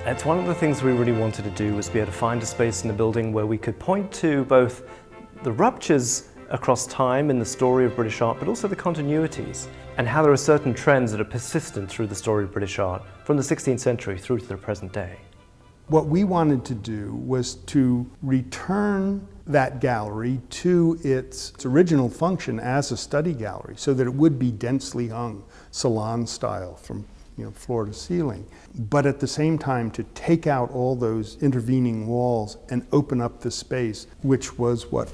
It's one of the things we really wanted to do, was be able to find a space in the building where we could point to both the ruptures across time in the story of British art, but also the continuities, and how there are certain trends that are persistent through the story of British art from the 16th century through to the present day. What we wanted to do was to return that gallery to its original function as a study gallery, so that it would be densely hung, salon style, from floor to ceiling, but at the same time to take out all those intervening walls and open up the space, which was what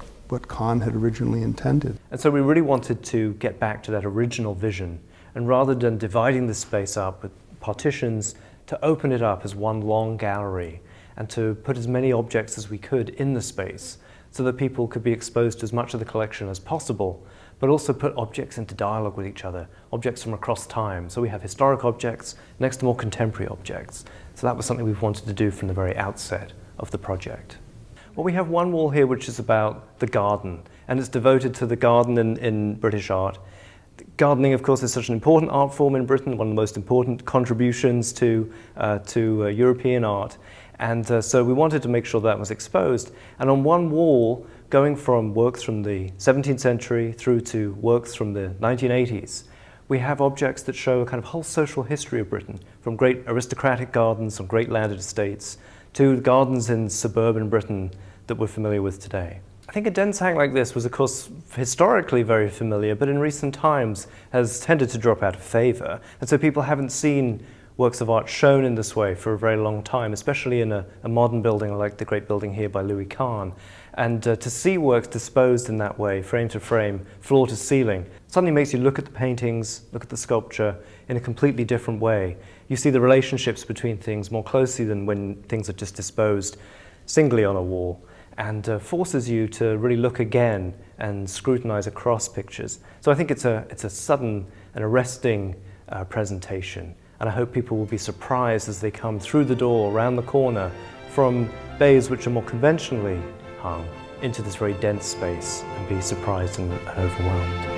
Kahn had originally intended. And so we really wanted to get back to that original vision, and rather than dividing the space up with partitions, to open it up as one long gallery and to put as many objects as we could in the space so that people could be exposed to as much of the collection as possible, but also put objects into dialogue with each other, objects from across time. So we have historic objects next to more contemporary objects. So that was something we've wanted to do from the very outset of the project. Well, we have one wall here which is about the garden, and it's devoted to the garden in British art. Gardening, of course, is such an important art form in Britain, one of the most important contributions to European art. And so we wanted to make sure that was exposed. And on one wall, going from works from the 17th century through to works from the 1980s, we have objects that show a kind of whole social history of Britain, from great aristocratic gardens on great landed estates to gardens in suburban Britain that we're familiar with today. I think a dense hang like this was, of course, historically very familiar, but in recent times has tended to drop out of favor. And so people haven't seen works of art shown in this way for a very long time, especially in a modern building like the great building here by Louis Kahn. And to see works disposed in that way, frame to frame, floor to ceiling, suddenly makes you look at the paintings, look at the sculpture in a completely different way. You see the relationships between things more closely than when things are just disposed singly on a wall, and forces you to really look again and scrutinize across pictures. So I think it's a sudden and arresting presentation. And I hope people will be surprised as they come through the door, around the corner, from bays which are more conventionally hung into this very dense space, and be surprised and overwhelmed.